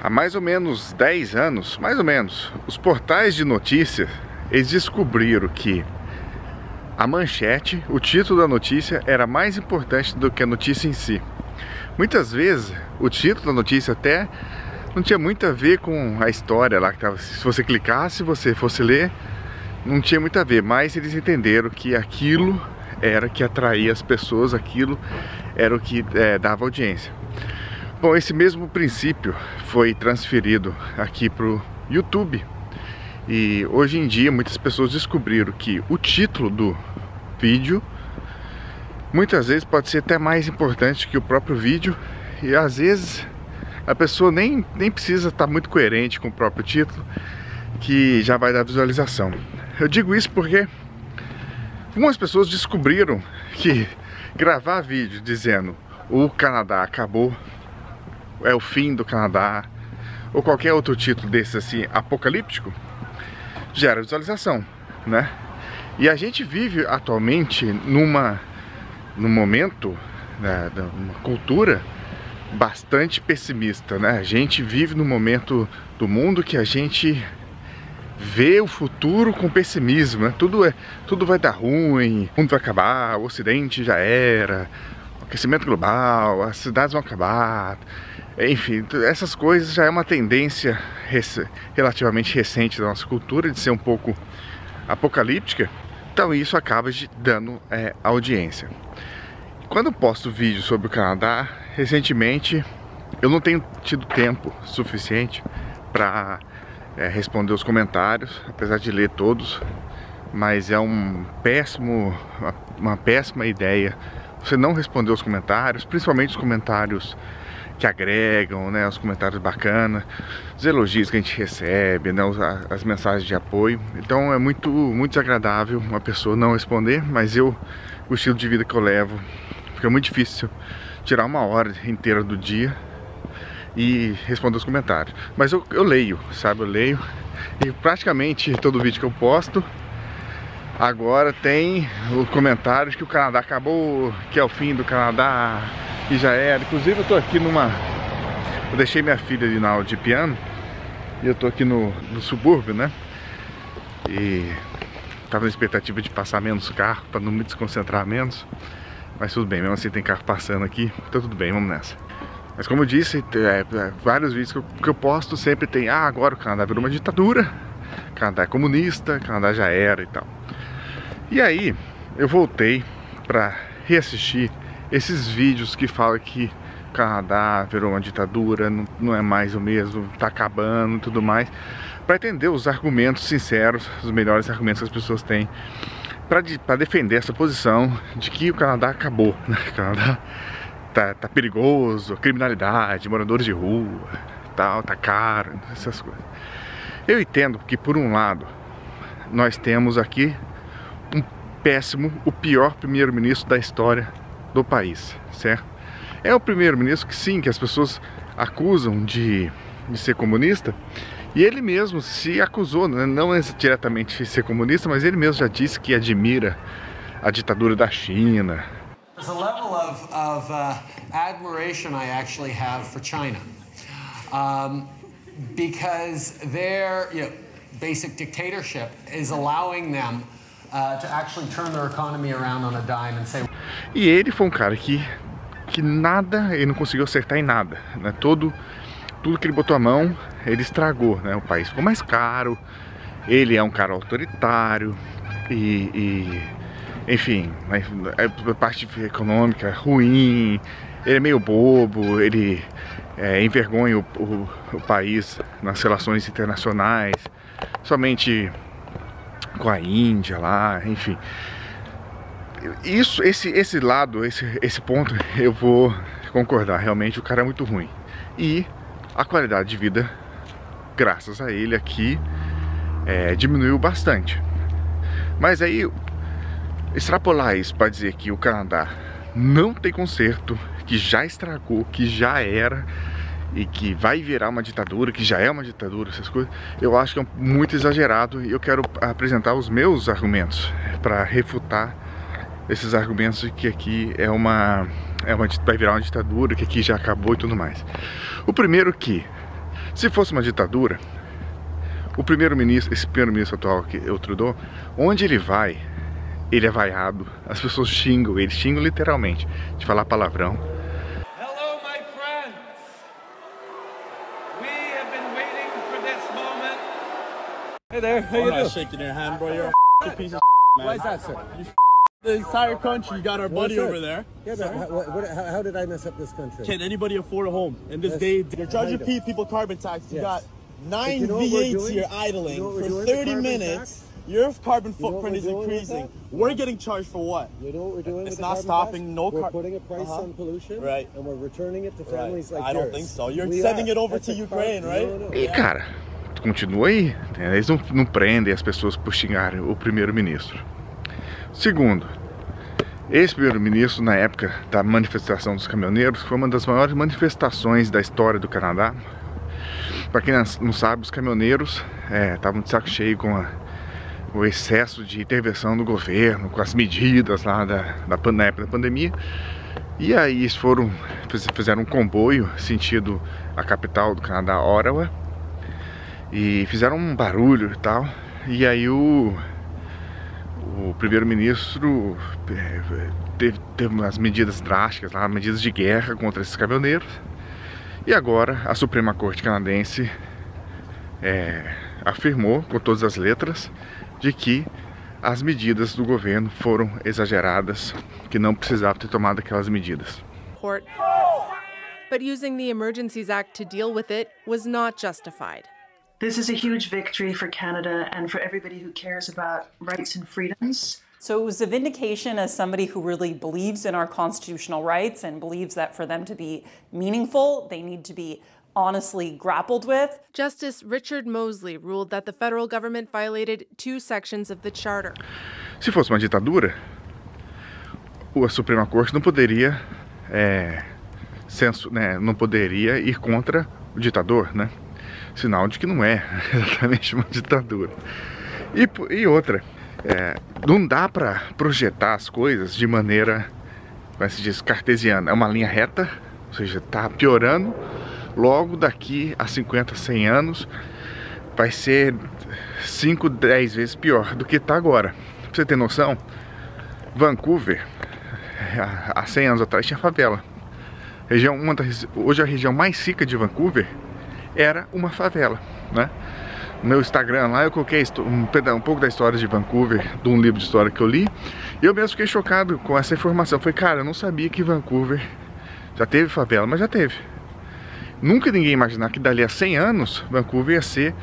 Há mais ou menos 10 anos, mais ou menos, os portais de notícias, eles descobriram que a manchete, o título da notícia, era mais importante do que a notícia em si. Muitas vezes, o título da notícia até não tinha muito a ver com a história lá que tava. Se você clicasse, se você fosse ler, não tinha muito a ver, mas eles entenderam que aquilo era que atraía as pessoas, aquilo era o que dava audiência. Bom, esse mesmo princípio foi transferido aqui para o YouTube. E hoje em dia muitas pessoas descobriram que o título do vídeo muitas vezes pode ser até mais importante que o próprio vídeo. E às vezes a pessoa nem precisa estar muito coerente com o próprio título, que já vai dar visualização. Eu digo isso porque algumas pessoas descobriram que gravar vídeo dizendo o Canadá acabou, é o fim do Canadá, ou qualquer outro título desse assim, apocalíptico, gera visualização, né? E a gente vive atualmente num momento, né, uma cultura bastante pessimista, né? A gente vive num momento do mundo que a gente vê o futuro com pessimismo, né? Tudo vai dar ruim, o mundo vai acabar, o Ocidente já era, o aquecimento global, as cidades vão acabar. Enfim, essas coisas já é uma tendência relativamente recente da nossa cultura, de ser um pouco apocalíptica. Então isso acaba dando audiência. Quando eu posto vídeo sobre o Canadá, recentemente eu não tenho tido tempo suficiente para responder os comentários, apesar de ler todos, mas é uma péssima ideia você não responder os comentários, principalmente os comentários que agregam, né, os comentários bacanas, os elogios que a gente recebe, né, as mensagens de apoio. Então é muito desagradável uma pessoa não responder, mas o estilo de vida que eu levo, fica muito difícil tirar uma hora inteira do dia e responder os comentários. Mas eu leio, sabe, eu leio, e praticamente todo vídeo que eu posto agora tem os comentários que o Canadá acabou, que é o fim do Canadá, que já era. Inclusive eu tô aqui eu deixei minha filha ali na aula de piano e eu tô aqui no subúrbio, né? E tava na expectativa de passar menos carro para não me desconcentrar menos, mas tudo bem, mesmo assim tem carro passando aqui, então tudo bem, vamos nessa. Mas como eu disse, vários vídeos que eu posto sempre tem: agora o Canadá virou uma ditadura, o Canadá é comunista, o Canadá já era e tal. E aí eu voltei para reassistir esses vídeos que falam que o Canadá virou uma ditadura, não é mais o mesmo, tá acabando e tudo mais, para entender os argumentos sinceros, os melhores argumentos que as pessoas têm para defender essa posição de que o Canadá acabou, né? O Canadá tá perigoso, criminalidade, moradores de rua, tal, tá caro, essas coisas. Eu entendo que, por um lado, nós temos aqui o pior primeiro-ministro da história do país, certo? É o primeiro-ministro que sim, que as pessoas acusam de ser comunista, e ele mesmo se acusou, né? Não diretamente de ser comunista, mas ele mesmo já disse que admira a ditadura da China. There's a level of admiration I actually have for China, because their basic dictatorship is allowing them to actually turn their economy around on a dime and say. E ele foi um cara que nada, ele não conseguiu acertar em nada, né? Tudo que ele botou a mão, ele estragou, né? O país ficou mais caro, ele é um cara autoritário enfim, a parte econômica ruim, ele é meio bobo, ele envergonha o país nas relações internacionais, somente com a Índia lá, enfim. Esse lado, esse ponto eu vou concordar, realmente o cara é muito ruim. E a qualidade de vida, graças a ele aqui, diminuiu bastante. Mas aí, extrapolar isso para dizer que o Canadá não tem conserto, que já estragou, que já era e que vai virar uma ditadura, que já é uma ditadura, essas coisas, eu acho que é muito exagerado, e eu quero apresentar os meus argumentos para refutar esses argumentos de que aqui vai virar uma ditadura, que aqui já acabou e tudo mais. O primeiro que, Se fosse uma ditadura, o primeiro-ministro, esse primeiro-ministro atual, que é o Trudeau, onde ele vai, ele é vaiado, as pessoas xingam, eles xingam literalmente, de falar palavrão. Hello, my friends. We have been waiting for this moment. Hey there, how you doing? I'm not shaking your hand, bro. You're a piece of man. Why is that, sir? The entire country, you got our buddy over there. Yeah, but how did I mess up this country? Can anybody afford a home in this day? You're charging people carbon tax. You got 9 you know what we're V8s doing? here idling You know what we're for doing? The 30 carbon minutes. tax? Your carbon You know footprint what is we're doing with increasing. that? We're getting charged for what? You know what we're doing It's with not the stopping, carbon no tax? We're car- putting a price on pollution, Right. and we're returning it to families like I don't yours. think so. You're We sending are. it over That's to a Ukraine, car- right? No. E cara, continua aí, né? Eles não prendem as pessoas por xingarem o primeiro-ministro. Segundo, esse primeiro-ministro, na época da manifestação dos caminhoneiros, foi uma das maiores manifestações da história do Canadá. Para quem não sabe, os caminhoneiros estavam de saco cheio com o excesso de intervenção do governo, com as medidas lá na época da pandemia. E aí eles fizeram um comboio sentido a capital do Canadá, Ottawa, e fizeram um barulho e tal. E aí o primeiro-ministro teve umas medidas drásticas, lá, medidas de guerra contra esses caminhoneiros. E agora a Suprema Corte canadense afirmou com todas as letras de que as medidas do governo foram exageradas, que não precisava ter tomado aquelas medidas. But using the Emergencies Act to deal with it was not justified. This is a huge victory for Canada and for everybody who cares about rights and freedoms. So it was a vindication as somebody who really believes in our constitutional rights and believes that for them to be meaningful, they need to be honestly grappled with. Justice Richard Mosley ruled that the federal government violated 2 sections of the charter. Se fosse uma ditadura, a Suprema Corte não poderia não poderia ir contra o ditador, né? Sinal de que não é exatamente uma ditadura. E outra, não dá para projetar as coisas de maneira, como se diz, cartesiana. É uma linha reta, ou seja, está piorando. Logo daqui a 50, 100 anos vai ser 5, 10 vezes pior do que está agora. Pra você ter noção, Vancouver, há 100 anos atrás, tinha favela. Hoje a região mais rica de Vancouver era uma favela, né? No meu Instagram lá eu coloquei um pouco da história de Vancouver, de um livro de história que eu li, e eu mesmo fiquei chocado com essa informação. Falei, cara, eu não sabia que Vancouver já teve favela, mas já teve. Nunca ninguém ia imaginar que dali a 100 anos Vancouver ia ser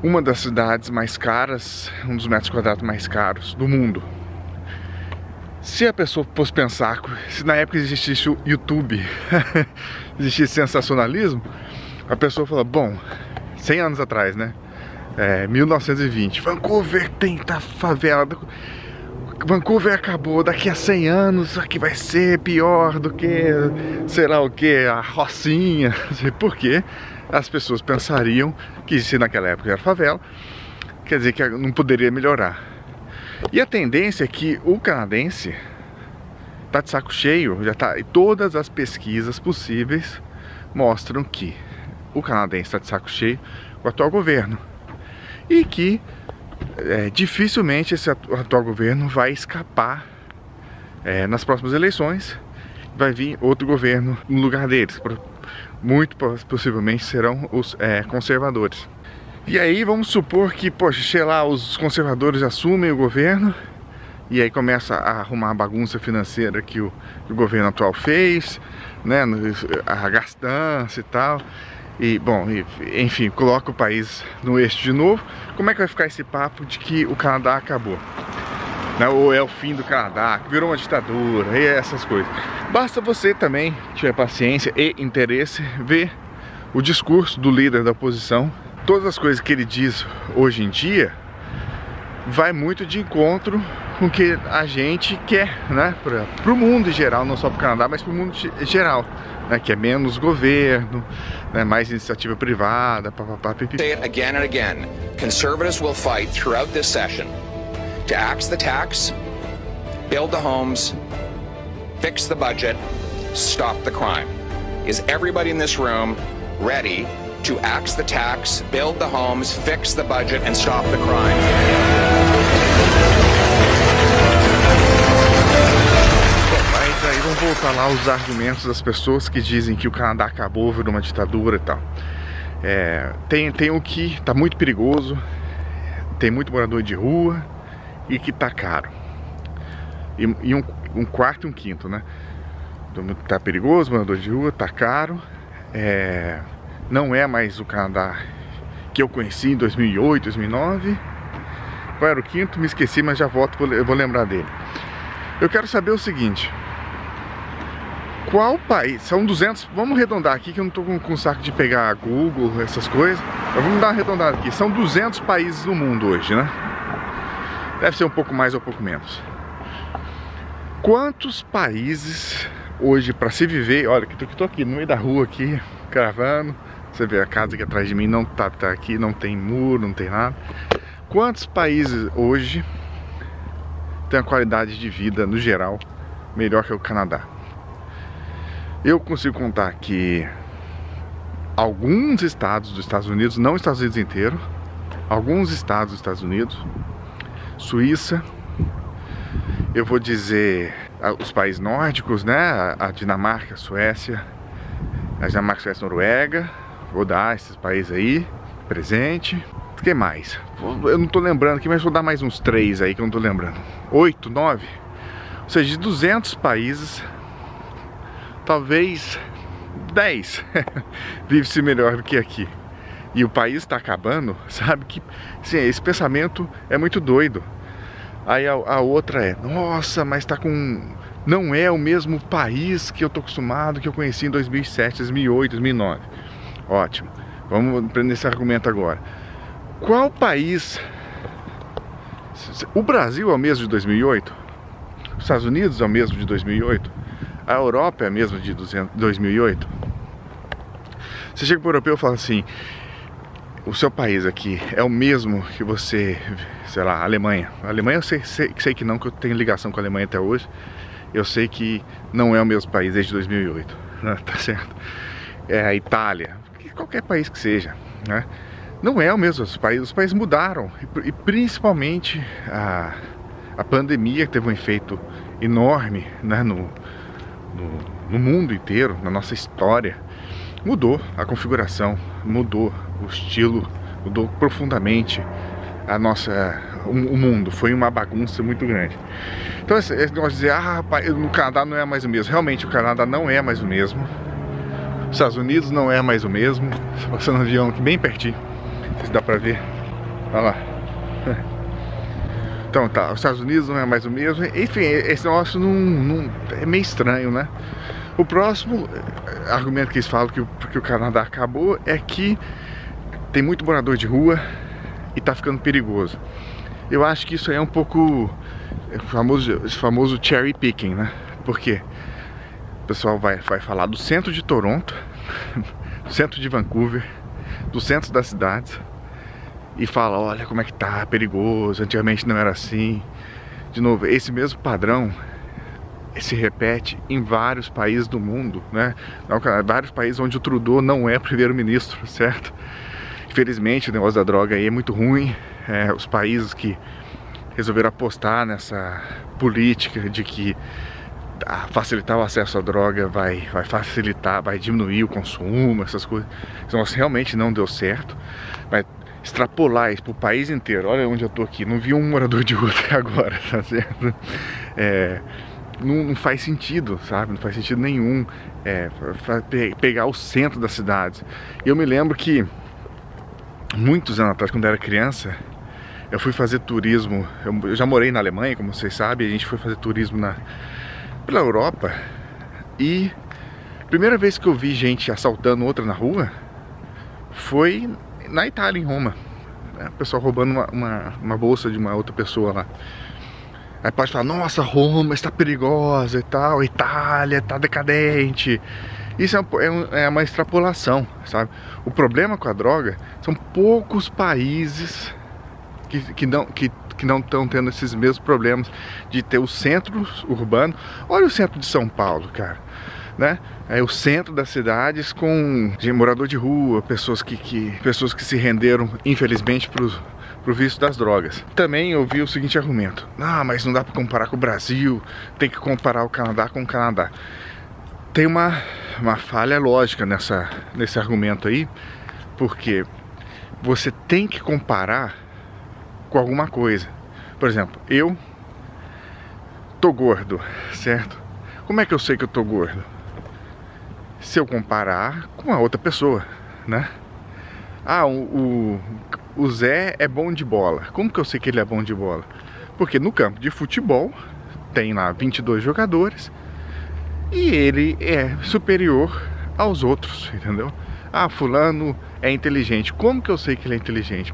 uma das cidades mais caras, um dos metros quadrados mais caros do mundo. Se a pessoa fosse pensar, se na época existisse o YouTube, existisse sensacionalismo, a pessoa fala, bom, 100 anos atrás, né? 1920, Vancouver tem favela, Vancouver acabou, daqui a 100 anos aqui vai ser pior do que, sei lá o que, a Rocinha. Por quê? As pessoas pensariam que se naquela época era favela, quer dizer que não poderia melhorar. E a tendência é que o canadense tá de saco cheio, e todas as pesquisas possíveis mostram que o canadense está de saco cheio com o atual governo e que dificilmente esse atual governo vai escapar nas próximas eleições. Vai vir outro governo no lugar deles, muito possivelmente serão os conservadores. E aí vamos supor que, poxa, sei lá, os conservadores assumem o governo e aí começa a arrumar a bagunça financeira que o governo atual fez, né, a gastança e tal. E, bom, enfim, coloca o país no eixo de novo. Como é que vai ficar esse papo de que o Canadá acabou? Né? Ou é o fim do Canadá, que virou uma ditadura, e essas coisas. Basta você também, tiver paciência e interesse, ver o discurso do líder da oposição. Todas as coisas que ele diz hoje em dia vai muito de encontro com o que a gente quer, né? Para o mundo em geral, não só para o Canadá, mas para o mundo em geral, né? Que é menos governo, né? Mais iniciativa privada, papapá, pipi. Say it again and again. Conservatives will fight throughout this session to axe the tax, build the homes, fix the budget, stop the crime. Is everybody in this room ready to axe the tax, build the homes, fix the budget, and stop the crime. Mas aí vamos voltar lá aos argumentos das pessoas que dizem que o Canadá acabou, virou uma ditadura e tal. Tem o que tá muito perigoso, tem muito morador de rua e que tá caro. E um quarto e um quinto, né? Tá perigoso, morador de rua, tá caro. Não é mais o Canadá que eu conheci em 2008, 2009. Qual era o quinto? Me esqueci, mas já volto, eu vou lembrar dele. Eu quero saber o seguinte: qual país? São 200, vamos arredondar aqui que eu não tô com saco de pegar Google, essas coisas. Mas vamos dar uma arredondada aqui. São 200 países no mundo hoje, né? Deve ser um pouco mais ou um pouco menos. Quantos países hoje para se viver? Olha, que tô aqui no meio da rua aqui, gravando. Você vê a casa aqui atrás de mim, não tá aqui, não tem muro, não tem nada. Quantos países hoje tem a qualidade de vida, no geral, melhor que o Canadá? Eu consigo contar que alguns estados dos Estados Unidos, não Estados Unidos inteiro, alguns estados dos Estados Unidos, Suíça, eu vou dizer os países nórdicos, né? A Dinamarca, a Suécia, Noruega, vou dar esses países aí, presente. O que mais? Eu não tô lembrando aqui, mas vou dar mais uns 3 aí que eu não tô lembrando. 8, 9, ou seja, de 200 países, talvez 10 vive-se melhor do que aqui. E o país está acabando, sabe? Que sim, esse pensamento é muito doido. Aí a outra é, nossa, mas tá com... não é o mesmo país que eu tô acostumado, que eu conheci em 2007, 2008, 2009. Ótimo, vamos prender esse argumento agora. Qual país... O Brasil é o mesmo de 2008? Os Estados Unidos é o mesmo de 2008? A Europa é a mesma de 2008? Você chega para o europeu e fala assim: o seu país aqui é o mesmo que você, sei lá, Alemanha. A Alemanha eu sei que não, que eu tenho ligação com a Alemanha até hoje. Eu sei que não é o mesmo país desde 2008, né? Tá certo? A Itália, qualquer país que seja, né? Não é o mesmo, os países mudaram. E principalmente a pandemia teve um efeito enorme, né, no mundo inteiro, na nossa história. Mudou a configuração, mudou o estilo, mudou profundamente o mundo. Foi uma bagunça muito grande. Então esse negócio de dizer, no Canadá não é mais o mesmo. Realmente o Canadá não é mais o mesmo. Os Estados Unidos não é mais o mesmo. Estou passando um avião aqui bem pertinho, não sei se dá pra ver. Olha lá. Então tá, os Estados Unidos não é mais o mesmo. Enfim, esse negócio não é meio estranho, né? O próximo argumento que eles falam que o Canadá acabou é que tem muito morador de rua e tá ficando perigoso. Eu acho que isso aí é um pouco esse famoso cherry picking, né? Porque o pessoal vai falar do centro de Toronto, do centro de Vancouver, do centro das cidades, e fala, olha como é que tá perigoso, antigamente não era assim. De novo, esse mesmo padrão se repete em vários países do mundo, né? Vários países onde o Trudeau não é primeiro-ministro, certo? Infelizmente o negócio da droga aí é muito ruim. Os países que resolveram apostar nessa política de que facilitar o acesso à droga vai facilitar, vai diminuir o consumo, essas coisas. Isso realmente não deu certo. Mas extrapolar isso para o país inteiro, olha onde eu tô aqui, não vi um morador de rua até agora, tá certo? Não faz sentido, sabe? Não faz sentido nenhum pegar o centro das cidades. Eu me lembro que muitos anos atrás, quando eu era criança, eu fui fazer turismo. Eu já morei na Alemanha, como vocês sabem. A gente foi fazer turismo pela Europa. E a primeira vez que eu vi gente assaltando outra na rua foi na Itália, em Roma. O pessoal roubando uma bolsa de uma outra pessoa lá. Aí pode falar, nossa, Roma está perigosa e tal, Itália está decadente. Isso é uma extrapolação, sabe? O problema com a droga são poucos países que não estão tendo esses mesmos problemas de ter os centros urbanos. Olha o centro de São Paulo, cara. né? É o centro das cidades com morador de rua, pessoas que se renderam, infelizmente, pro vício das drogas. Também eu vi o seguinte argumento: ah, mas não dá para comparar com o Brasil, tem que comparar o Canadá com o Canadá. Tem uma falha lógica nesse argumento aí, porque você tem que comparar com alguma coisa. Por exemplo, eu tô gordo, certo? Como é que eu sei que eu tô gordo? Se eu comparar com a outra pessoa, né? Ah, o Zé é bom de bola. Como que eu sei que ele é bom de bola? Porque no campo de futebol tem lá 22 jogadores e ele é superior aos outros, entendeu? Ah, fulano é inteligente. Como que eu sei que ele é inteligente?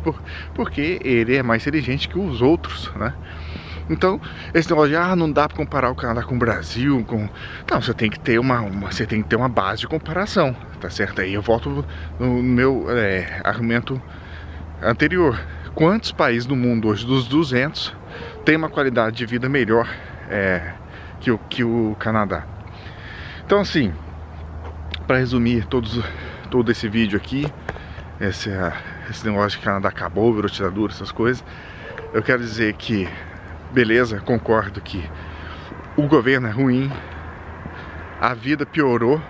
Porque ele é mais inteligente que os outros, né? Então, esse negócio de, não dá para comparar o Canadá com o Brasil, não, você tem que ter uma base de comparação, tá certo? Aí eu volto no meu argumento anterior. Quantos países no mundo hoje, dos 200, tem uma qualidade de vida melhor que o Canadá? Então, assim, para resumir todo esse vídeo aqui, esse negócio de que o Canadá acabou, virou ditadura, essas coisas, eu quero dizer que, beleza, concordo que o governo é ruim, a vida piorou,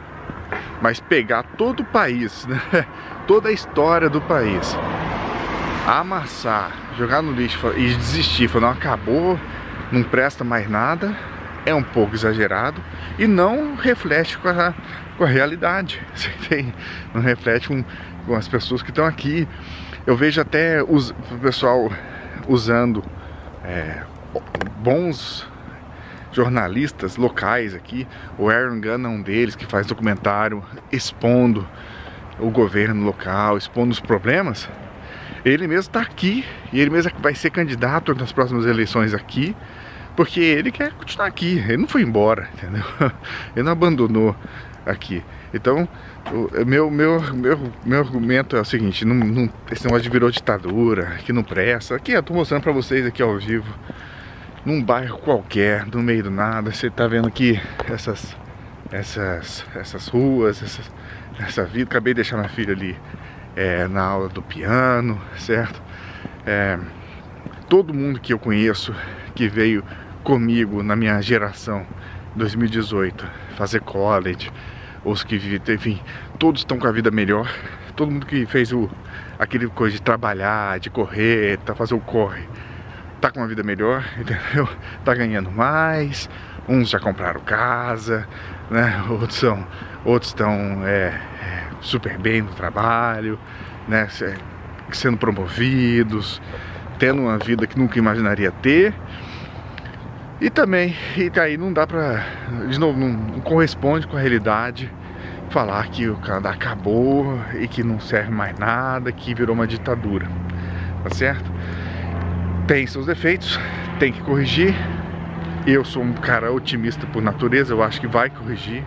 mas pegar todo o país, né, toda a história do país, amassar, jogar no lixo e desistir, falar, não, acabou, não presta mais nada, é um pouco exagerado e não reflete com a realidade. Não reflete com as pessoas que estão aqui. Eu vejo até o pessoal usando bons jornalistas locais aqui. O Aaron Gunn é um deles, que faz documentário expondo o governo local, expondo os problemas. Ele mesmo está aqui e ele mesmo vai ser candidato nas próximas eleições aqui, porque ele quer continuar aqui, ele não foi embora, entendeu? Ele não abandonou aqui. Então, meu argumento é o seguinte: esse negócio de virou ditadura, que não presta. Aqui eu tô mostrando pra vocês aqui ao vivo, num bairro qualquer, no meio do nada. Você tá vendo aqui essas ruas, essa vida. Acabei de deixar minha filha ali na aula do piano, certo? Todo mundo que eu conheço, que veio comigo na minha geração, 2018, fazer college, os que, enfim, todos estão com a vida melhor. Todo mundo que fez aquele coisa de trabalhar, de correr, fazer o corre, tá com uma vida melhor, entendeu? Tá ganhando mais, uns já compraram casa, né? Outros estão super bem no trabalho, né? Sendo promovidos, tendo uma vida que nunca imaginaria ter. E também, aí não dá pra, de novo, não corresponde com a realidade falar que o Canadá acabou e que não serve mais nada, que virou uma ditadura, tá certo? Tem seus defeitos, tem que corrigir. Eu sou um cara otimista por natureza, eu acho que vai corrigir,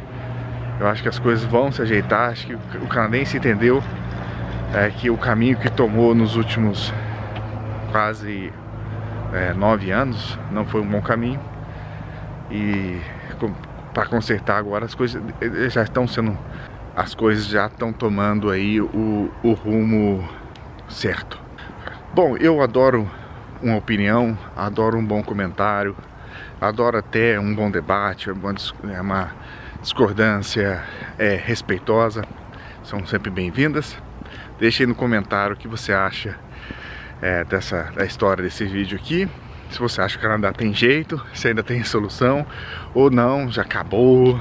eu acho que as coisas vão se ajeitar. Acho que o canadense entendeu que o caminho que tomou nos últimos quase 9 anos não foi um bom caminho, e para consertar agora as coisas já estão sendo, as coisas já estão tomando aí o rumo certo. Bom, eu adoro uma opinião, adoro um bom comentário, adoro até um bom debate, uma discordância respeitosa, são sempre bem-vindas. Deixe aí no comentário o que você acha da história desse vídeo aqui. Se você acha que o Canadá tem jeito, se ainda tem solução, ou não, já acabou,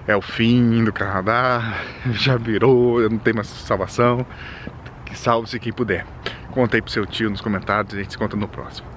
é o fim do Canadá, já virou, não tem mais salvação. Que salve-se quem puder. Conta aí pro seu tio nos comentários, a gente se conta no próximo.